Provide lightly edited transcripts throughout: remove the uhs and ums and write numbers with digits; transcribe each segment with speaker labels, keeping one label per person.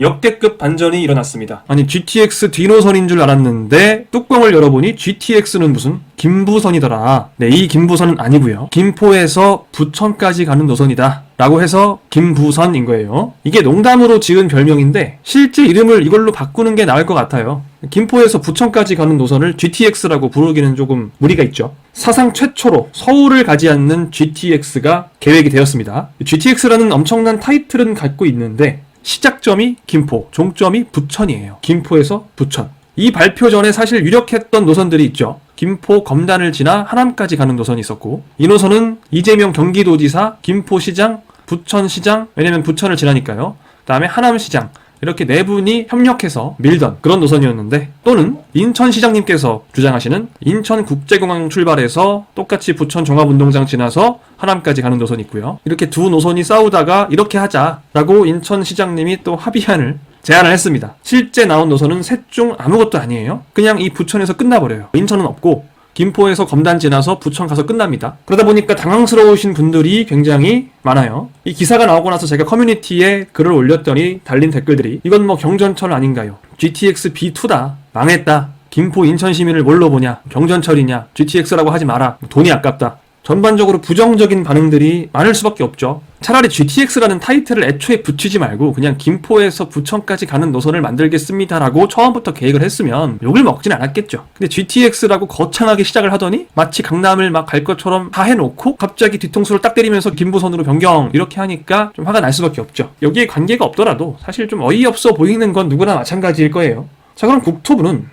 Speaker 1: 역대급 반전이 일어났습니다. 아니 GTX 뒤노선인 줄 알았는데 뚜껑을 열어보니 GTX는 무슨 김부선이더라. 네, 이 김부선은 아니고요. 김포에서 부천까지 가는 노선이다 라고 해서 김부선인 거예요. 이게 농담으로 지은 별명인데 실제 이름을 이걸로 바꾸는 게 나을 것 같아요. 김포에서 부천까지 가는 노선을 GTX라고 부르기는 조금 무리가 있죠. 사상 최초로 서울을 가지 않는 GTX가 계획이 되었습니다. GTX라는 엄청난 타이틀은 갖고 있는데 시작점이 김포, 종점이 부천이에요. 김포에서 부천. 이 발표 전에 사실 유력했던 노선들이 있죠. 김포 검단을 지나 하남까지 가는 노선이 있었고, 이 노선은 이재명 경기도지사, 김포시장, 부천시장, 왜냐면 부천을 지나니까요. 그 다음에 하남시장, 이렇게 네 분이 협력해서 밀던 그런 노선이었는데, 또는 인천시장님께서 주장하시는 인천국제공항 출발해서 똑같이 부천 종합운동장 지나서 하남까지 가는 노선이 있고요. 이렇게 두 노선이 싸우다가 이렇게 하자라고 인천시장님이 또 합의안을 제안을 했습니다. 실제 나온 노선은 셋 중 아무것도 아니에요. 그냥 이 부천에서 끝나버려요. 인천은 없고 김포에서 검단 지나서 부천 가서 끝납니다. 그러다 보니까 당황스러우신 분들이 굉장히 많아요. 이 기사가 나오고 나서 제가 커뮤니티에 글을 올렸더니 달린 댓글들이 이건 뭐 경전철 아닌가요? GTX B2다. 망했다. 김포 인천 시민을 뭘로 보냐? 경전철이냐? GTX라고 하지 마라. 돈이 아깝다. 전반적으로 부정적인 반응들이 많을 수밖에 없죠. 차라리 GTX라는 타이틀을 애초에 붙이지 말고 그냥 김포에서 부천까지 가는 노선을 만들겠습니다라고 처음부터 계획을 했으면 욕을 먹진 않았겠죠. 근데 GTX라고 거창하게 시작을 하더니 마치 강남을 막 갈 것처럼 다 해놓고 갑자기 뒤통수를 딱 때리면서 김부선으로 변경 이렇게 하니까 좀 화가 날 수밖에 없죠. 여기에 관계가 없더라도 사실 좀 어이없어 보이는 건 누구나 마찬가지일 거예요. 자, 그럼 국토부는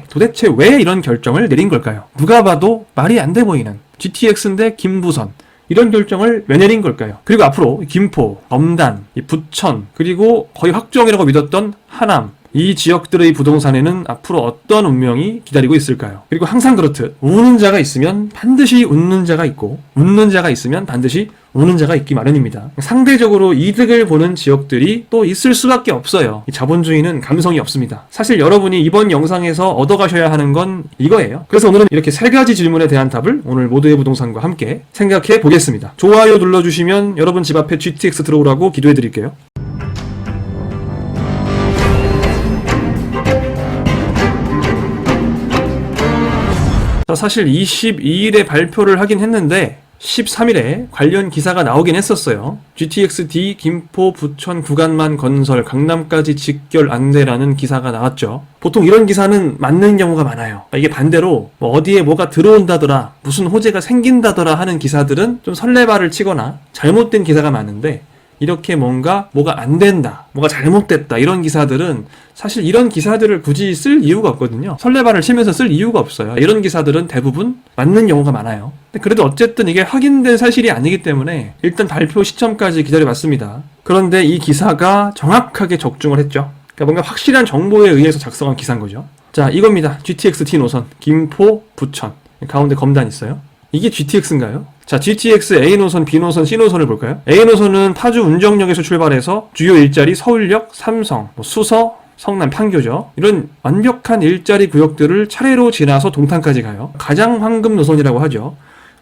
Speaker 1: 도대체 왜 이런 결정을 내린 걸까요? 누가 봐도 말이 안 돼 보이는 GTX인데 김부선 이런 결정을 왜 내린 걸까요? 그리고 앞으로 김포, 검단, 부천 그리고 거의 확정이라고 믿었던 하남 이 지역들의 부동산에는 앞으로 어떤 운명이 기다리고 있을까요? 그리고 항상 그렇듯 우는 자가 있으면 반드시 웃는 자가 있고 웃는 자가 있으면 반드시 우는 자가 있기 마련입니다. 상대적으로 이득을 보는 지역들이 또 있을 수밖에 없어요. 자본주의는 감성이 없습니다. 사실 여러분이 이번 영상에서 얻어가셔야 하는 건 이거예요. 그래서 오늘은 이렇게 세 가지 질문에 대한 답을 오늘 모두의 부동산과 함께 생각해 보겠습니다. 좋아요 눌러주시면 여러분 집 앞에 GTX 들어오라고 기도해 드릴게요. 사실 22일에 발표를 하긴 했는데 13일에 관련 기사가 나오긴 했었어요. GTX-D 김포 부천 구간만 건설 강남까지 직결 안돼라는 기사가 나왔죠. 보통 이런 기사는 맞는 경우가 많아요. 이게 반대로 뭐 어디에 뭐가 들어온다더라 무슨 호재가 생긴다더라 하는 기사들은 좀 설레발을 치거나 잘못된 기사가 많은데, 이렇게 뭐가 안 된다, 뭐가 잘못됐다 이런 기사들은 사실 이런 기사들을 굳이 쓸 이유가 없거든요. 설레발을 치면서 쓸 이유가 없어요. 이런 기사들은 대부분 맞는 경우가 많아요. 근데 그래도 어쨌든 이게 확인된 사실이 아니기 때문에 일단 발표 시점까지 기다려봤습니다. 그런데 이 기사가 정확하게 적중을 했죠. 그러니까 뭔가 확실한 정보에 의해서 작성한 기사인 거죠. 자, 이겁니다. GTX-T 노선 김포 부천 가운데 검단 있어요. 이게 GTX인가요? 자, GTX A 노선, B 노선, C 노선을 볼까요? A 노선은 파주 운정역에서 출발해서 주요 일자리 서울역, 삼성, 수서, 성남, 판교죠. 이런 완벽한 일자리 구역들을 차례로 지나서 동탄까지 가요. 가장 황금 노선이라고 하죠.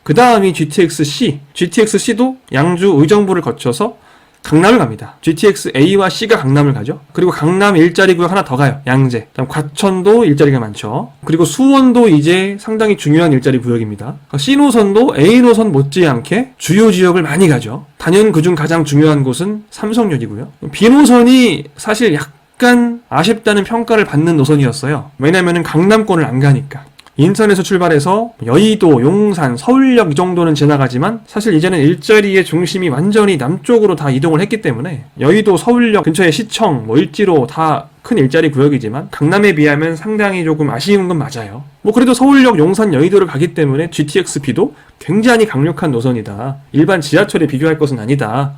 Speaker 1: 그 다음이 GTX-C. GTX-C도 양주 의정부를 거쳐서 강남을 갑니다. GTX-A와 C가 강남을 가죠. 그리고 강남 일자리 구역 하나 더 가요. 양재. 그다음 과천도 일자리가 많죠. 그리고 수원도 이제 상당히 중요한 일자리 구역입니다. C노선도 A노선 못지않게 주요 지역을 많이 가죠. 단연 그중 가장 중요한 곳은 삼성역이고요. B노선이 사실 약간 아쉽다는 평가를 받는 노선이었어요. 왜냐면은 강남권을 안 가니까. 인천에서 출발해서 여의도, 용산, 서울역 이 정도는 지나가지만 사실 이제는 일자리의 중심이 완전히 남쪽으로 다 이동을 했기 때문에 여의도, 서울역 근처의 시청, 일지로 다 큰 일자리 구역이지만 강남에 비하면 상당히 조금 아쉬운 건 맞아요. 그래도 서울역, 용산, 여의도를 가기 때문에 GTX-B도 굉장히 강력한 노선이다. 일반 지하철에 비교할 것은 아니다.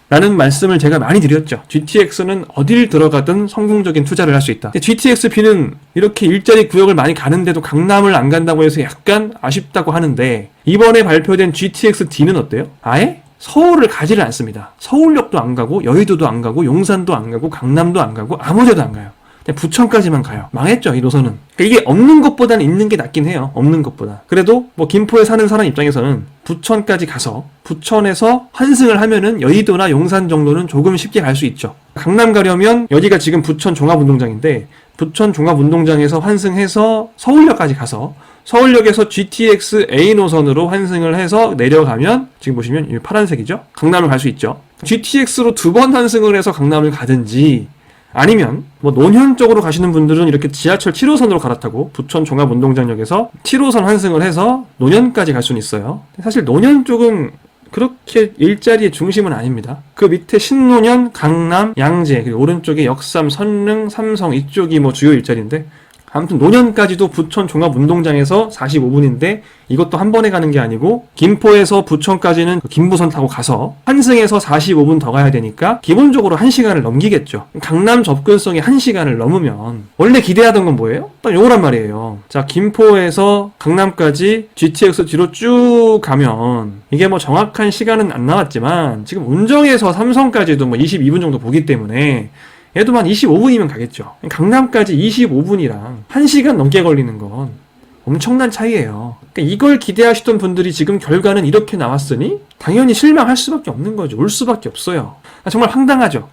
Speaker 1: 라는 말씀을 제가 많이 드렸죠. GTX는 어딜 들어가든 성공적인 투자를 할 수 있다. GTX-B는 이렇게 일자리 구역을 많이 가는데도 강남을 안 간다고 해서 약간 아쉽다고 하는데, 이번에 발표된 GTX-D는 어때요? 아예 서울을 가지를 않습니다. 서울역도 안 가고 여의도도 안 가고 용산도 안 가고 강남도 안 가고 아무 데도 안 가요. 그냥 부천까지만 가요. 망했죠, 이 노선은. 그러니까 이게 없는 것보다는 있는 게 낫긴 해요. 없는 것보다. 그래도 뭐 김포에 사는 사람 입장에서는 부천까지 가서 부천에서 환승을 하면은 여의도나 용산 정도는 조금 쉽게 갈 수 있죠. 강남 가려면 여기가 지금 부천 종합운동장인데 부천 종합운동장에서 환승해서 서울역까지 가서 서울역에서 GTX A 노선으로 환승을 해서 내려가면 지금 보시면 이 파란색이죠? 강남을 갈 수 있죠. GTX로 2번 환승을 해서 강남을 가든지 아니면 뭐 논현 쪽으로 가시는 분들은 이렇게 지하철 7호선으로 갈아타고 부천 종합운동장역에서 7호선 환승을 해서 논현까지 갈 수는 있어요. 사실 논현 쪽은 그렇게 일자리의 중심은 아닙니다. 그 밑에 신논현, 강남, 양재, 그리고 오른쪽에 역삼, 선릉, 삼성 이쪽이 뭐 주요 일자리인데 아무튼 논현까지도 부천 종합운동장에서 45분인데 이것도 한 번에 가는 게 아니고 김포에서 부천까지는 김부선 타고 가서 환승해서 45분 더 가야 되니까 기본적으로 1시간을 넘기겠죠. 강남 접근성이 1시간을 넘으면 원래 기대하던 건 뭐예요? 딱 요거란 말이에요. 자, 김포에서 강남까지 GTX 뒤로 쭉 가면 이게 뭐 정확한 시간은 안 나왔지만 지금 운정에서 삼성까지도 뭐 22분 정도 보기 때문에 얘도 한 25분이면 가겠죠. 강남까지 25분이랑 1시간 넘게 걸리는 건 엄청난 차이예요. 그러니까 이걸 기대하시던 분들이 지금 결과는 이렇게 나왔으니 당연히 실망할 수밖에 없는 거죠. 올 수밖에 없어요. 정말 황당하죠.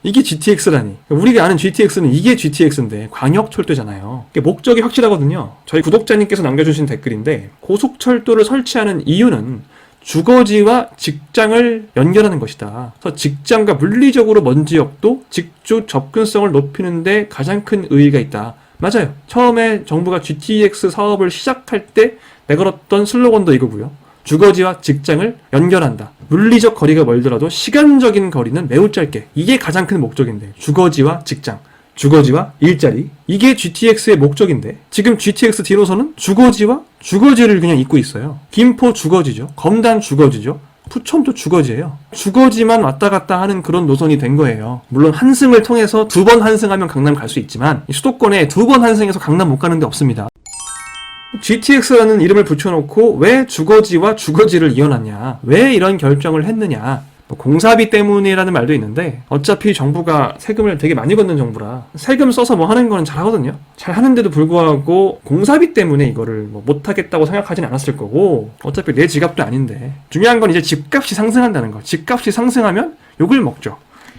Speaker 1: 이게 GTX라니. 우리가 아는 GTX는 이게 GTX인데 광역철도잖아요. 목적이 확실하거든요. 저희 구독자님께서 남겨주신 댓글인데 고속철도를 설치하는 이유는 주거지와 직장을 연결하는 것이다. 그래서 직장과 물리적으로 먼 지역도 직주 접근성을 높이는 데 가장 큰 의의가 있다. 맞아요. 처음에 정부가 GTX 사업을 시작할 때 내걸었던 슬로건도 이거고요. 주거지와 직장을 연결한다. 물리적 거리가 멀더라도 시간적인 거리는 매우 짧게. 이게 가장 큰 목적인데 주거지와 직장. 주거지와 일자리. 이게 GTX의 목적인데 지금 GTX D노선은 주거지와 주거지를 그냥 잇고 있어요. 김포 주거지죠. 검단 주거지죠. 부천도 주거지예요. 주거지만 왔다 갔다 하는 그런 노선이 된 거예요. 물론 환승을 통해서 2번 환승하면 강남 갈 수 있지만 수도권에 2번 환승해서 강남 못 가는 데 없습니다. GTX라는 이름을 붙여놓고 왜 주거지와 주거지를 이어놨냐, 왜 이런 결정을 했느냐. 공사비 때문이라는 말도 있는데 어차피 정부가 세금을 되게 많이 걷는 정부라 세금 써서 뭐 하는 거는 잘하거든요. 잘하는데도 불구하고 공사비 때문에 이거를 뭐 못하겠다고 생각하진 않았을 거고 어차피 내 지갑도 아닌데 중요한 건 이제 집값이 상승한다는 거. 집값이 상승하면 욕을 먹죠.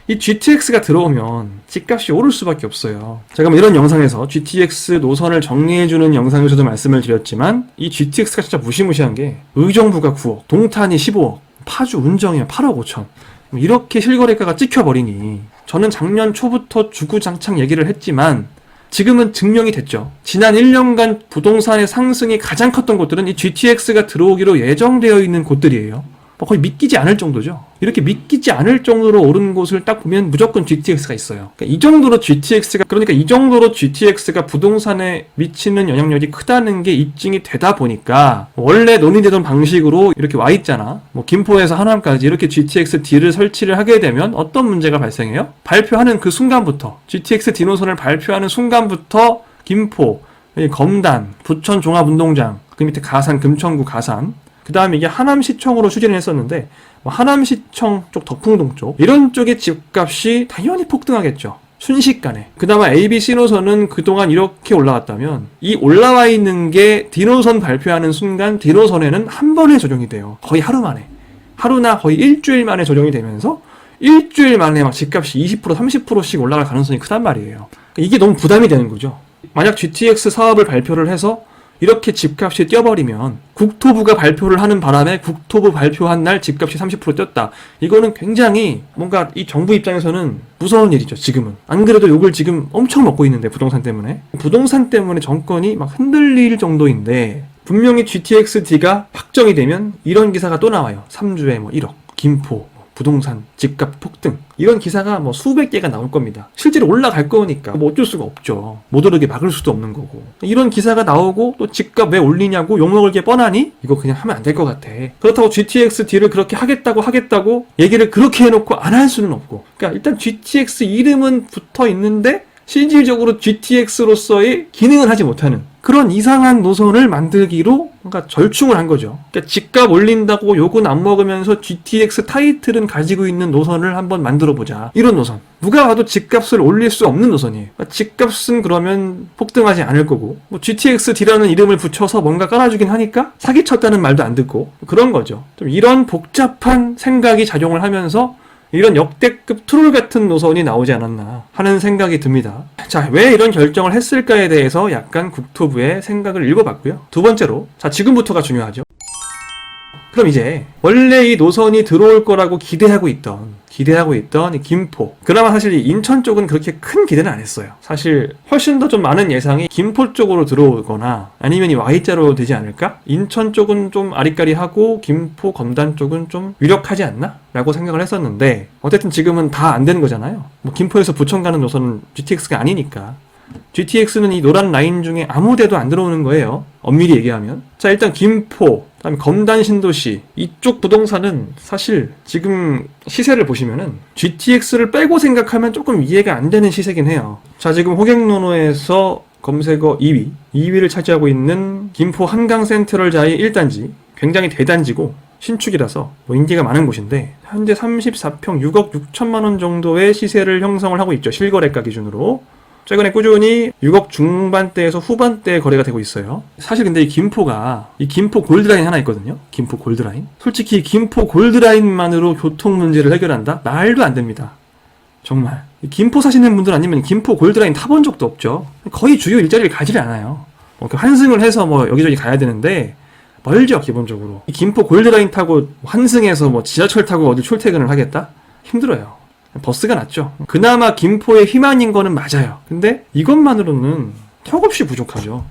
Speaker 1: 이 GTX가 들어오면 집값이 오를 수밖에 없어요. 제가 뭐 이런 영상에서 GTX 노선을 정리해주는 영상에서도 말씀을 드렸지만 이 GTX가 진짜 무시무시한 게 의정부가 9억, 동탄이 15억, 파주 운정이면 8억 5천. 이렇게 실거래가가 찍혀버리니 저는 작년 초부터 주구장창 얘기를 했지만 지금은 증명이 됐죠. 지난 1년간 부동산의 상승이 가장 컸던 곳들은 이 GTX가 들어오기로 예정되어 있는 곳들이에요. 거의 믿기지 않을 정도죠. 이렇게 믿기지 않을 정도로 오른 곳을 딱 보면 무조건 GTX가 있어요. 그러니까 이 정도로 GTX가 부동산에 미치는 영향력이 크다는 게 입증이 되다 보니까 원래 논의되던 방식으로 이렇게 와 있잖아. 뭐 김포에서 하남까지 이렇게 GTX D를 설치를 하게 되면 어떤 문제가 발생해요? 발표하는 그 순간부터 GTX D 노선을 발표하는 순간부터 김포, 검단, 부천 종합운동장, 그 밑에 가산, 금천구 가산, 그 다음에 이게 하남시청으로 추진을 했었는데 하남시청 쪽 덕풍동 쪽 이런 쪽의 집값이 당연히 폭등하겠죠. 순식간에. 그나마 ABC 노선은 그동안 이렇게 올라갔다면 이 올라와 있는 게 D노선 발표하는 순간 D노선에는 한 번에 조정이 돼요. 거의 하루 만에. 하루나 거의 일주일 만에 조정이 되면서 일주일 만에 막 집값이 20% 30%씩 올라갈 가능성이 크단 말이에요. 이게 너무 부담이 되는 거죠. 만약 GTX 사업을 발표를 해서 이렇게 집값이 뛰어버리면 국토부가 발표를 하는 바람에 국토부 발표한 날 집값이 30% 뛰었다. 이거는 굉장히 뭔가 이 정부 입장에서는 무서운 일이죠. 지금은. 안 그래도 욕을 지금 엄청 먹고 있는데 부동산 때문에 정권이 막 흔들릴 정도인데 분명히 GTX-D가 확정이 되면 이런 기사가 또 나와요. 3주에 뭐 1억, 김포, 부동산, 집값 폭등 이런 기사가 뭐 수백 개가 나올 겁니다. 실제로 올라갈 거니까 뭐 어쩔 수가 없죠. 못 오르게 막을 수도 없는 거고. 이런 기사가 나오고 또 집값 왜 올리냐고 욕먹을 게 뻔하니 이거 그냥 하면 안 될 것 같아. 그렇다고 GTX-D를 그렇게 하겠다고 얘기를 그렇게 해놓고 안 할 수는 없고. 그러니까 일단 GTX 이름은 붙어 있는데 실질적으로 GTX로서의 기능을 하지 못하는 그런 이상한 노선을 만들기로 뭔가 절충을 한 거죠. 그러니까 집값 올린다고 욕은 안 먹으면서 GTX 타이틀은 가지고 있는 노선을 한번 만들어보자. 이런 노선. 누가 봐도 집값을 올릴 수 없는 노선이에요. 그러니까 집값은 그러면 폭등하지 않을 거고, 뭐 GTX-D라는 이름을 붙여서 뭔가 깔아주긴 하니까 사기쳤다는 말도 안 듣고, 그런 거죠. 좀 이런 복잡한 생각이 작용을 하면서 이런 역대급 트롤 같은 노선이 나오지 않았나 하는 생각이 듭니다. 자, 왜 이런 결정을 했을까에 대해서 약간 국토부의 생각을 읽어봤고요. 두 번째로, 자, 지금부터가 중요하죠. 그럼 이제 원래 이 노선이 들어올 거라고 기대하고 있던 이 김포, 그나마 사실 이 인천 쪽은 그렇게 큰 기대는 안 했어요. 사실 훨씬 더 좀 많은 예상이 김포 쪽으로 들어오거나 아니면 이 Y자로 되지 않을까? 인천 쪽은 좀 아리까리하고 김포, 검단 쪽은 좀 유력하지 않나? 라고 생각을 했었는데, 어쨌든 지금은 다 안 되는 거잖아요. 뭐 김포에서 부천 가는 노선은 GTX가 아니니까 GTX는 이 노란 라인 중에 아무 데도 안 들어오는 거예요. 엄밀히 얘기하면. 자, 일단 김포, 그다음에 검단 신도시, 이쪽 부동산은 사실 지금 시세를 보시면은 GTX를 빼고 생각하면 조금 이해가 안 되는 시세긴 해요. 자, 지금 호갱노노에서 검색어 2위를 차지하고 있는 김포 한강센트럴자이 1단지, 굉장히 대단지고 신축이라서 뭐 인기가 많은 곳인데, 현재 34평 6억 6천만 원 정도의 시세를 형성을 하고 있죠. 실거래가 기준으로. 최근에 꾸준히 6억 중반대에서 후반대에 거래가 되고 있어요. 사실 근데 이 김포가, 이 김포 골드라인 하나 있거든요. 김포 골드라인. 솔직히 김포 골드라인만으로 교통 문제를 해결한다? 말도 안 됩니다. 정말. 김포 사시는 분들 아니면 김포 골드라인 타본 적도 없죠. 거의 주요 일자리를 가지를 않아요. 환승을 해서 뭐 여기저기 가야 되는데 멀죠, 기본적으로. 이 김포 골드라인 타고 환승해서 뭐 지하철 타고 어디 출퇴근을 하겠다? 힘들어요. 버스가 낫죠. 그나마 김포의 희망인 거는 맞아요. 근데 이것만으로는 턱없이 부족하죠.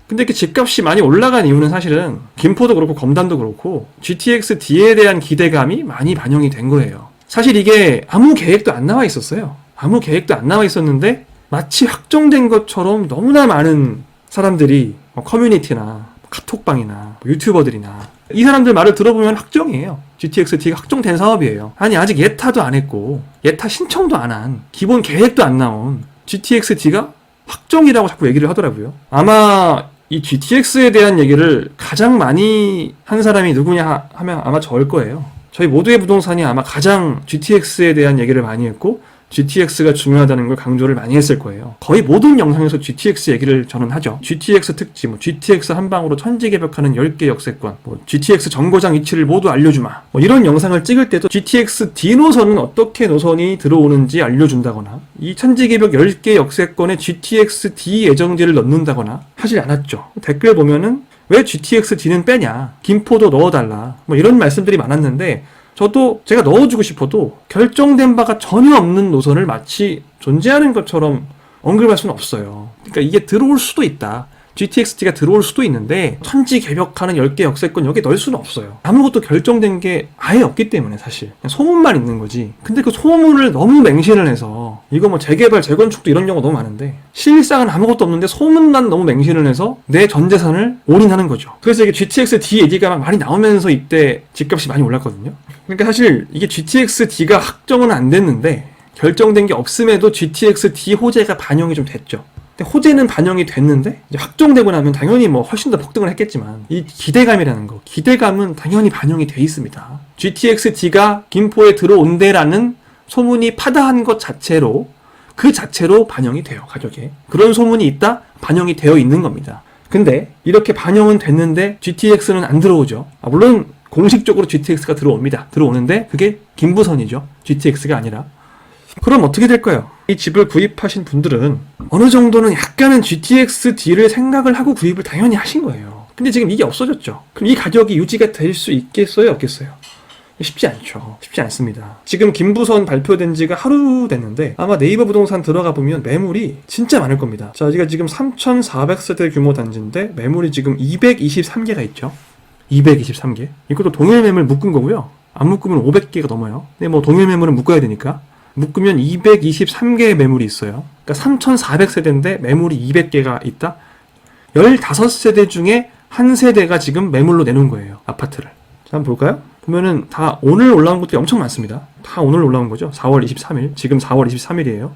Speaker 1: 근데 이렇게 집값이 많이 올라간 이유는 사실은 김포도 그렇고 검단도 그렇고 GTX-D에 대한 기대감이 많이 반영이 된 거예요. 사실 이게 아무 계획도 안 나와 있었어요. 아무 계획도 안 나와 있었는데 마치 확정된 것처럼 너무나 많은 사람들이 커뮤니티나 카톡방이나 유튜버들이나 이 사람들 말을 들어보면 확정이에요. GTX-D가 확정된 사업이에요. 아니, 아직 예타도 안 했고 예타 신청도 안 한, 기본 계획도 안 나온 GTX-D가 확정이라고 자꾸 얘기를 하더라고요. 아마 이 GTX에 대한 얘기를 가장 많이 한 사람이 누구냐 하면 아마 저일 거예요. 저희 모두의 부동산이 아마 가장 GTX에 대한 얘기를 많이 했고 GTX가 중요하다는 걸 강조를 많이 했을 거예요. 거의 모든 영상에서 GTX 얘기를 저는 하죠. GTX 특집, 뭐 GTX 한 방으로 천지개벽하는 10개 역세권, 뭐 GTX 정거장 위치를 모두 알려주마, 뭐 이런 영상을 찍을 때도 GTX-D 노선은 어떻게 노선이 들어오는지 알려준다거나 이 천지개벽 10개 역세권에 GTX-D 예정지를 넣는다거나 하지 않았죠. 댓글 보면은 왜 GTX-D는 빼냐, 김포도 넣어달라, 뭐 이런 말씀들이 많았는데, 저도 제가 넣어주고 싶어도 결정된 바가 전혀 없는 노선을 마치 존재하는 것처럼 언급할 수는 없어요. 그러니까 이게 들어올 수도 있다. GTX-D가 들어올 수도 있는데 천지개벽하는 10개 역세권 여기에 넣을 수는 없어요. 아무것도 결정된 게 아예 없기 때문에 사실 그냥 소문만 있는 거지. 근데 그 소문을 너무 맹신을 해서, 이거 뭐 재개발, 재건축도 이런 경우가 너무 많은데 실상은 아무것도 없는데 소문만 너무 맹신을 해서 내 전 재산을 올인하는 거죠. 그래서 이게 GTX-D 얘기가 막 많이 나오면서 이때 집값이 많이 올랐거든요. 그러니까 사실 이게 GTX-D가 확정은 안 됐는데 결정된 게 없음에도 GTX-D 호재가 반영이 좀 됐죠. 근데 호재는 반영이 됐는데 이제 확정되고 나면 당연히 뭐 훨씬 더 폭등을 했겠지만 이 기대감이라는 거, 기대감은 당연히 반영이 돼 있습니다. GTX-D가 김포에 들어온대라는 소문이 파다한 것 자체로, 그 자체로 반영이 돼요, 가격에. 그런 소문이 있다? 반영이 되어 있는 겁니다. 근데 이렇게 반영은 됐는데 GTX는 안 들어오죠. 물론 공식적으로 GTX가 들어옵니다. 들어오는데 그게 김부선이죠. GTX가 아니라. 그럼 어떻게 될까요? 이 집을 구입하신 분들은 어느 정도는 약간은 GTX-D를 생각을 하고 구입을 당연히 하신 거예요. 근데 지금 이게 없어졌죠. 그럼 이 가격이 유지가 될 수 있겠어요? 없겠어요? 쉽지 않죠. 쉽지 않습니다. 지금 김부선 발표된 지가 하루 됐는데 아마 네이버 부동산 들어가 보면 매물이 진짜 많을 겁니다. 자, 여기가 지금 3,400세대 규모 단지인데 매물이 지금 223개가 있죠. 223개. 이것도 동일 매물 묶은 거고요. 안 묶으면 500개가 넘어요. 근데 뭐 동일 매물은 묶어야 되니까 묶으면 223개의 매물이 있어요. 그러니까 3,400세대인데 매물이 200개가 있다? 15세대 중에 한 세대가 지금 매물로 내놓은 거예요, 아파트를. 자, 한번 볼까요? 보면은 다 오늘 올라온 것들이 엄청 많습니다. 다 오늘 올라온 거죠. 4월 23일. 지금 4월 23일이에요.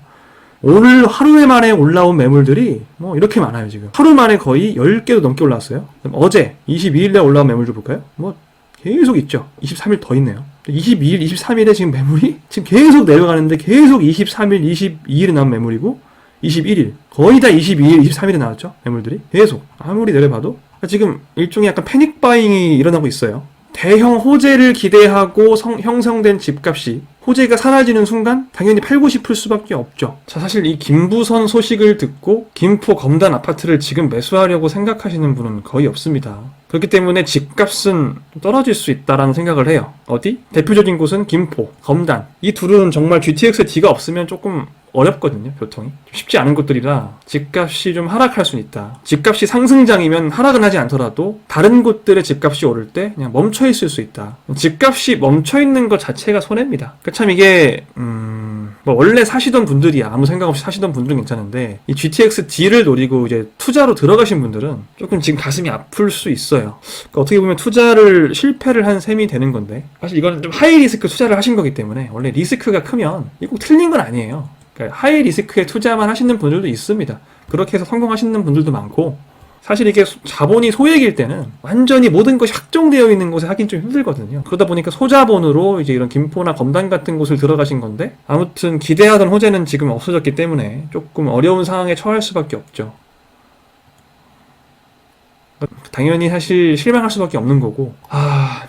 Speaker 1: 오늘 하루에 만에 올라온 매물들이 뭐 이렇게 많아요. 지금 하루 만에 거의 10개도 넘게 올라왔어요. 어제 22일에 올라온 매물들 볼까요? 뭐 계속 있죠. 23일 더 있네요. 22일, 23일에 지금 매물이 지금 계속 내려가는데 계속 23일, 22일에 나온 매물이고 21일 거의 다 22일, 23일에 나왔죠. 매물들이 계속 아무리 내려봐도 지금 일종의 약간 패닉 바잉이 일어나고 있어요. 대형 호재를 기대하고 형성된 집값이 호재가 사라지는 순간 당연히 팔고 싶을 수밖에 없죠. 자, 사실 이 김부선 소식을 듣고 김포 검단 아파트를 지금 매수하려고 생각하시는 분은 거의 없습니다. 그렇기 때문에 집값은 떨어질 수 있다라는 생각을 해요. 어디? 대표적인 곳은 김포, 검단. 이 둘은 정말 GTX D가 없으면 조금 어렵거든요. 교통이 쉽지 않은 곳들이라 집값이 좀 하락할 수는 있다. 집값이 상승장이면 하락은 하지 않더라도 다른 곳들의 집값이 오를 때 그냥 멈춰 있을 수 있다. 집값이 멈춰 있는 것 자체가 손해입니다. 참 이게 뭐 원래 사시던 분들이야 아무 생각 없이 사시던 분들은 괜찮은데 이 GTX D를 노리고 이제 투자로 들어가신 분들은 조금 지금 가슴이 아플 수 있어요. 그러니까 어떻게 보면 투자를 실패를 한 셈이 되는 건데 사실 이거는 좀 하이 리스크 투자를 하신 거기 때문에 원래 리스크가 크면 이거 꼭 틀린 건 아니에요. 그러니까 하이 리스크에 투자만 하시는 분들도 있습니다. 그렇게 해서 성공하시는 분들도 많고 사실 이게 자본이 소액일 때는 완전히 모든 것이 확정되어 있는 곳에 하긴 좀 힘들거든요. 그러다 보니까 소자본으로 이제 이런 김포나 검단 같은 곳을 들어가신 건데 아무튼 기대하던 호재는 지금 없어졌기 때문에 조금 어려운 상황에 처할 수밖에 없죠. 당연히 사실 실망할 수밖에 없는 거고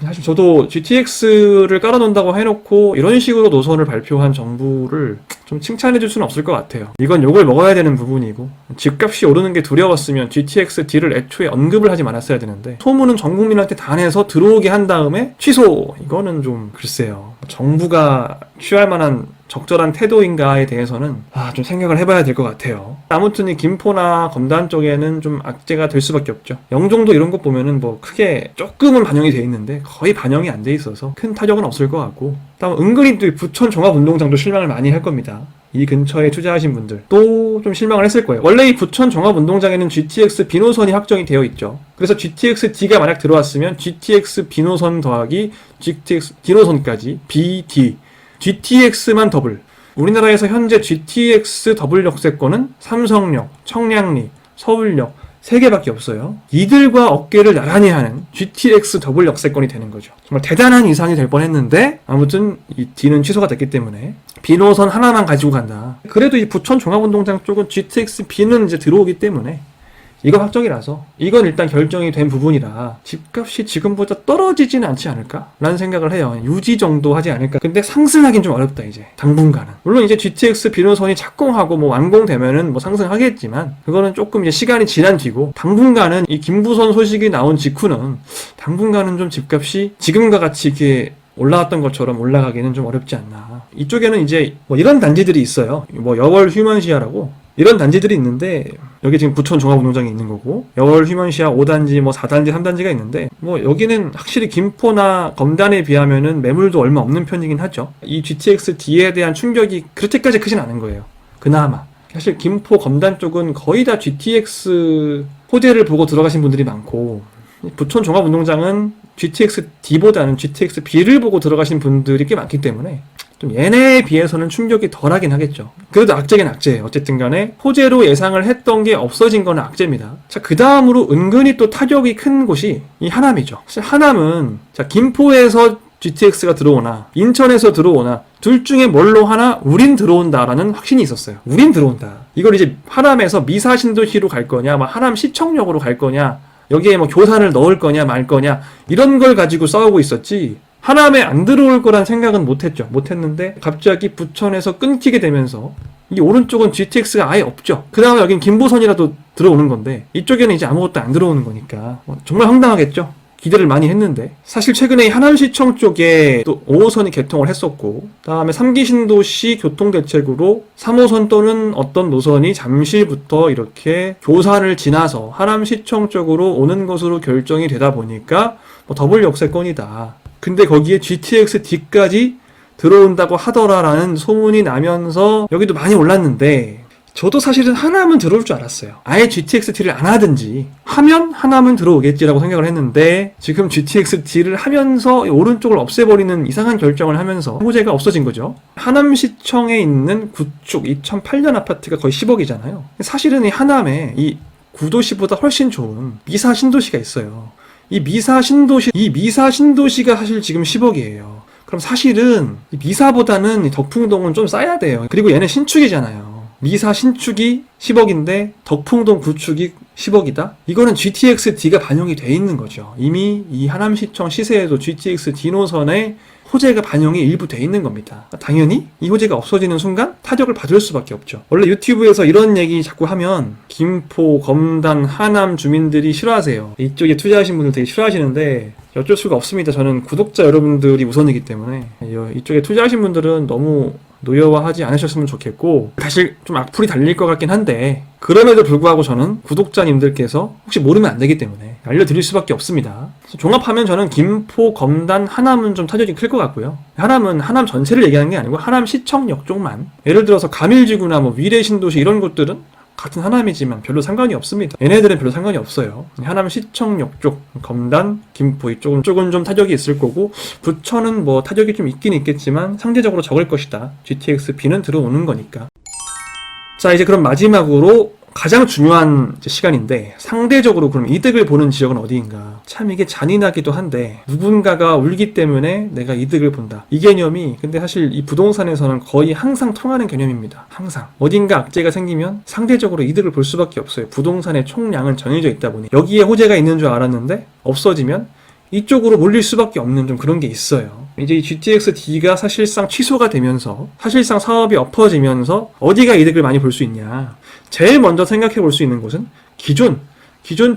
Speaker 1: 사실 저도 GTX를 깔아놓는다고 해놓고 이런 식으로 노선을 발표한 정부를 좀 칭찬해줄 수는 없을 것 같아요. 이건 욕을 먹어야 되는 부분이고 집값이 오르는 게 두려웠으면 GTX D를 애초에 언급을 하지 말았어야 되는데 소문은 전 국민한테 다 내서 들어오게 한 다음에 취소 이거는 좀 글쎄요. 정부가 취할 만한 적절한 태도인가에 대해서는 좀 생각을 해봐야 될 것 같아요. 아무튼 이 김포나 검단 쪽에는 좀 악재가 될 수밖에 없죠. 영종도 이런 것 보면은 뭐 크게 조금은 반영이 돼 있는데 거의 반영이 안 돼 있어서 큰 타격은 없을 것 같고 다음 은근히 또 부천 종합운동장도 실망을 많이 할 겁니다. 이 근처에 투자하신 분들 또 좀 실망을 했을 거예요. 원래 이 부천 종합운동장에는 GTX B노선이 확정이 되어 있죠. 그래서 GTX D가 만약 들어왔으면 GTX B노선 더하기 GTX D노선까지 BD GTX만 더블. 우리나라에서 현재 GTX 더블 역세권은 삼성역, 청량리, 서울역 3개밖에 없어요. 이들과 어깨를 나란히 하는 GTX 더블 역세권이 되는 거죠. 정말 대단한 이상이 될 뻔했는데 아무튼 이 D는 취소가 됐기 때문에 B노선 하나만 가지고 간다. 그래도 이 부천 종합운동장 쪽은 GTX B는 이제 들어오기 때문에 이거 확정이라서 이건 일단 결정이 된 부분이라 집값이 지금보다 떨어지지는 않지 않을까? 라는 생각을 해요. 유지 정도 하지 않을까? 근데 상승하긴 좀 어렵다 이제 당분간은. 물론 이제 GTX B노선이 착공하고 뭐 완공되면은 뭐 상승하겠지만 그거는 조금 이제 시간이 지난 뒤고 당분간은 이 김부선 소식이 나온 직후는 당분간은 좀 집값이 지금과 같이 이렇게 올라왔던 것처럼 올라가기는 좀 어렵지 않나. 이쪽에는 이제 뭐 이런 단지들이 있어요. 뭐 여월 휴먼시아라고 이런 단지들이 있는데 여기 지금 부천 종합운동장이 있는 거고 여월 휴먼시아 5단지 뭐 4단지 3단지가 있는데 뭐 여기는 확실히 김포나 검단에 비하면은 매물도 얼마 없는 편이긴 하죠. 이 GTX D에 대한 충격이 그렇게까지 크진 않은 거예요. 그나마 사실 김포 검단 쪽은 거의 다 GTX 호재를 보고 들어가신 분들이 많고 부천 종합운동장은 GTX D보다는 GTX B를 보고 들어가신 분들이 꽤 많기 때문에 좀 얘네에 비해서는 충격이 덜하긴 하겠죠. 그래도 악재긴 악재예요. 어쨌든 간에 호재로 예상을 했던 게 없어진 거는 악재입니다. 자, 그 다음으로 은근히 또 타격이 큰 곳이 이 하남이죠. 사실 하남은 자 김포에서 GTX가 들어오나 인천에서 들어오나 둘 중에 뭘로 하나 우린 들어온다라는 확신이 있었어요. 우린 들어온다. 이걸 이제 하남에서 미사신도시로 갈 거냐, 막 하남 시청역으로 갈 거냐, 여기에 뭐 교산을 넣을 거냐 말 거냐 이런 걸 가지고 싸우고 있었지 하남에 안 들어올 거란 생각은 못했죠. 못했는데 갑자기 부천에서 끊기게 되면서 이 오른쪽은 GTX가 아예 없죠. 그 다음에 여긴 김부선이라도 들어오는 건데 이쪽에는 이제 아무것도 안 들어오는 거니까 정말 황당하겠죠. 기대를 많이 했는데 사실 최근에 하남시청 쪽에 또 5호선이 개통을 했었고 다음에 3기 신도시 교통대책으로 3호선 또는 어떤 노선이 잠실부터 이렇게 교산을 지나서 하남시청 쪽으로 오는 것으로 결정이 되다 보니까 뭐 더블 역세권이다. 근데 거기에 GTX D까지 들어온다고 하더라라는 소문이 나면서 여기도 많이 올랐는데 저도 사실은 하남은 들어올 줄 알았어요. 아예 GTX-T를 안 하든지 하면 하남은 들어오겠지라고 생각을 했는데 지금 GTX-T를 하면서 오른쪽을 없애버리는 이상한 결정을 하면서 호재가 없어진 거죠. 하남시청에 있는 구축 2008년 아파트가 거의 10억이잖아요. 사실은 이 하남에 이 구도시보다 훨씬 좋은 미사 신도시가 있어요. 이 미사 신도시가 사실 지금 10억이에요. 그럼 사실은 미사보다는 덕풍동은 좀 싸야 돼요. 그리고 얘는 신축이잖아요. 미사 신축이 10억인데 덕풍동 구축이 10억이다? 이거는 GTX-D가 반영이 돼 있는 거죠. 이미 이 하남시청 시세에도 GTX-D 노선에 호재가 반영이 일부 돼 있는 겁니다. 당연히 이 호재가 없어지는 순간 타격을 받을 수밖에 없죠. 원래 유튜브에서 이런 얘기 자꾸 하면 김포, 검단, 하남 주민들이 싫어하세요. 이쪽에 투자하신 분들 되게 싫어하시는데 어쩔 수가 없습니다. 저는 구독자 여러분들이 우선이기 때문에 이쪽에 투자하신 분들은 너무 노여워하지 않으셨으면 좋겠고 사실 좀 악플이 달릴 것 같긴 한데 그럼에도 불구하고 저는 구독자님들께서 혹시 모르면 안 되기 때문에 알려드릴 수밖에 없습니다. 종합하면 저는 김포, 검단, 하남은 좀 타격이 클 것 같고요. 하남은 하남 전체를 얘기하는 게 아니고 하남 시청역 쪽만 예를 들어서 가밀지구나 뭐 위례신도시 이런 곳들은 같은 하남이지만 별로 상관이 없습니다. 얘네들은 별로 상관이 없어요. 하남 시청역 쪽, 검단, 김포 이쪽은 좀 타격이 있을 거고 부천은 뭐 타격이 좀 있긴 있겠지만 상대적으로 적을 것이다. GTX-B는 들어오는 거니까. 자, 이제 그럼 마지막으로 가장 중요한 시간인데 상대적으로 그럼 이득을 보는 지역은 어디인가? 참 이게 잔인하기도 한데 누군가가 울기 때문에 내가 이득을 본다. 이 개념이 근데 사실 이 부동산에서는 거의 항상 통하는 개념입니다. 항상. 어딘가 악재가 생기면 상대적으로 이득을 볼 수밖에 없어요. 부동산의 총량은 정해져 있다 보니 여기에 호재가 있는 줄 알았는데 없어지면 이쪽으로 몰릴 수밖에 없는 좀 그런 게 있어요. 이제 이 GTX-D가 사실상 취소가 되면서 사실상 사업이 엎어지면서 어디가 이득을 많이 볼 수 있냐. 제일 먼저 생각해 볼 수 있는 곳은 기존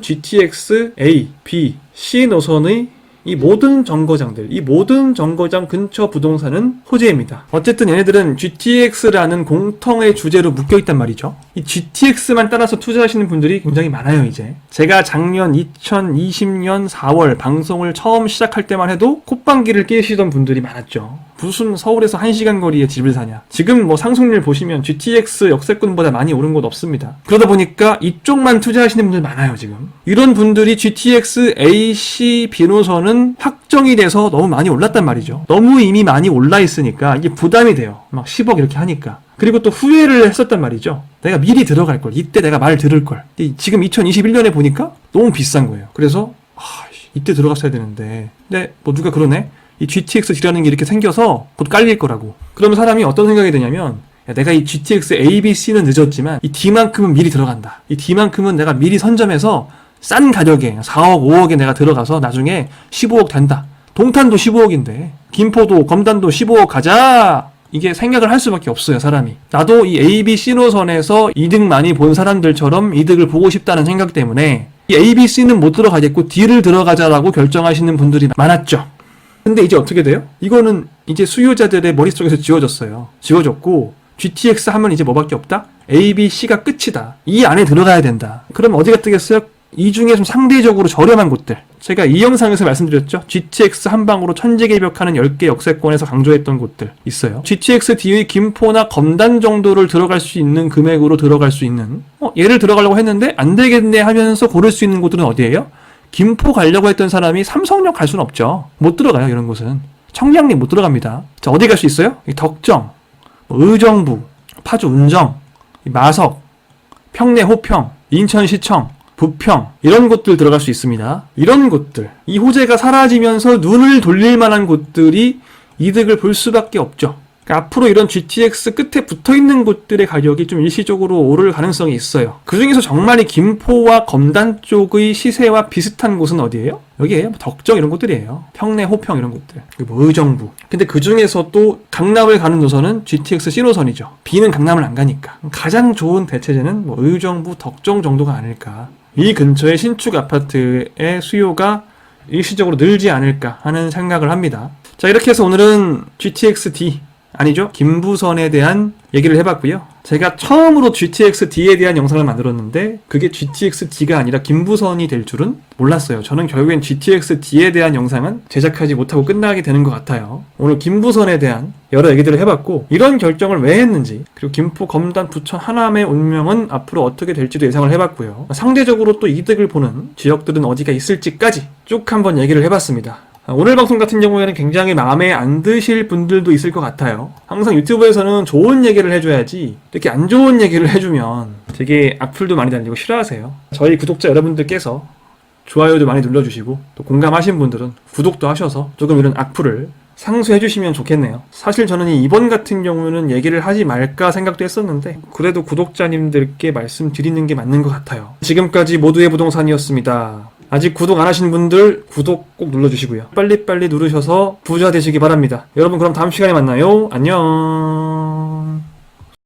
Speaker 1: GTX A, B, C 노선의 이 모든 정거장들, 이 모든 정거장 근처 부동산은 호재입니다. 어쨌든 얘네들은 GTX라는 공통의 주제로 묶여있단 말이죠. 이 GTX만 따라서 투자하시는 분들이 굉장히 많아요, 이제. 제가 작년 2020년 4월 방송을 처음 시작할 때만 해도 콧방귀를 뀌시던 분들이 많았죠. 무슨 서울에서 1시간 거리에 집을 사냐. 지금 뭐 상승률 보시면 GTX 역세권보다 많이 오른 곳 없습니다. 그러다 보니까 이쪽만 투자하시는 분들 많아요, 지금. 이런 분들이 GTX A, C, B 노선은 확정이 돼서 너무 많이 올랐단 말이죠. 너무 이미 많이 올라 있으니까 이게 부담이 돼요. 막 10억 이렇게 하니까. 그리고 또 후회를 했었단 말이죠. 내가 미리 들어갈 걸. 이때 내가 말 들을 걸. 지금 2021년에 보니까 너무 비싼 거예요. 그래서 이때 들어갔어야 되는데. 근데 뭐 누가 그러네. 이 GTX-D라는 게 이렇게 생겨서 곧 깔릴 거라고. 그러면 사람이 어떤 생각이 드냐면 야, 내가 이 GTX A, B, C는 늦었지만 이 D만큼은 미리 들어간다. 이 D만큼은 내가 미리 선점해서 싼 가격에 4억, 5억에 내가 들어가서 나중에 15억 된다. 동탄도 15억인데 김포도 검단도 15억 가자. 이게 생각을 할 수밖에 없어요, 사람이. 나도 이 A, B, C 노선에서 이득 많이 본 사람들처럼 이득을 보고 싶다는 생각 때문에 이 A, B, C는 못 들어가겠고 D를 들어가자라고 결정하시는 분들이 많았죠. 근데 이제 어떻게 돼요? 이거는 이제 수요자들의 머릿속에서 지워졌고 GTX 하면 이제 뭐밖에 없다? A, B, C가 끝이다. 이 안에 들어가야 된다. 그럼 어디가 뜨겠어요? 이 중에 좀 상대적으로 저렴한 곳들. 제가 이 영상에서 말씀드렸죠. GTX 한방으로 천지개벽하는 10개 역세권에서 강조했던 곳들 있어요. GTX-D의 김포나 검단 정도를 들어갈 수 있는 금액으로 들어갈 수 있는 얘를 들어가려고 했는데 안 되겠네 하면서 고를 수 있는 곳들은 어디예요? 김포 가려고 했던 사람이 삼성역 갈 수는 없죠. 못 들어가요, 이런 곳은. 청량리 못 들어갑니다. 자, 어디 갈 수 있어요? 덕정, 의정부, 파주 운정, 마석, 평내 호평, 인천시청, 부평 이런 곳들 들어갈 수 있습니다. 이런 곳들, 이 호재가 사라지면서 눈을 돌릴 만한 곳들이 이득을 볼 수밖에 없죠. 그러니까 앞으로 이런 GTX 끝에 붙어있는 곳들의 가격이 좀 일시적으로 오를 가능성이 있어요. 그 중에서 정말 이 김포와 검단 쪽의 시세와 비슷한 곳은 어디예요? 여기에요. 덕정 이런 곳들이에요. 평내 호평 이런 곳들. 그리고 뭐 의정부. 근데 그 중에서 또 강남을 가는 노선은 GTX C 노선이죠. B는 강남을 안 가니까. 가장 좋은 대체제는 뭐 의정부, 덕정 정도가 아닐까. 이 근처의 신축 아파트의 수요가 일시적으로 늘지 않을까 하는 생각을 합니다. 자, 이렇게 해서 오늘은 GTX-D 아니죠? 김부선에 대한 얘기를 해봤고요. 제가 처음으로 GTX-D에 대한 영상을 만들었는데 그게 GTX-D가 아니라 김부선이 될 줄은 몰랐어요. 저는 결국엔 GTX-D에 대한 영상은 제작하지 못하고 끝나게 되는 것 같아요. 오늘 김부선에 대한 여러 얘기들을 해봤고 이런 결정을 왜 했는지, 그리고 김포, 검단, 부천, 하남의 운명은 앞으로 어떻게 될지도 예상을 해봤고요. 상대적으로 또 이득을 보는 지역들은 어디가 있을지까지 쭉 한번 얘기를 해봤습니다. 오늘 방송 같은 경우에는 굉장히 마음에 안 드실 분들도 있을 것 같아요. 항상 유튜브에서는 좋은 얘기를 해줘야지 이렇게 안 좋은 얘기를 해주면 되게 악플도 많이 달리고 싫어하세요. 저희 구독자 여러분들께서 좋아요도 많이 눌러주시고 또 공감하신 분들은 구독도 하셔서 조금 이런 악플을 상쇄해주시면 좋겠네요. 사실 저는 이번 같은 경우는 얘기를 하지 말까 생각도 했었는데 그래도 구독자님들께 말씀드리는 게 맞는 것 같아요. 지금까지 모두의 부동산이었습니다. 아직 구독 안 하신 분들 구독 꼭 눌러주시고요. 빨리빨리 누르셔서 부자 되시기 바랍니다. 여러분 그럼 다음 시간에 만나요. 안녕.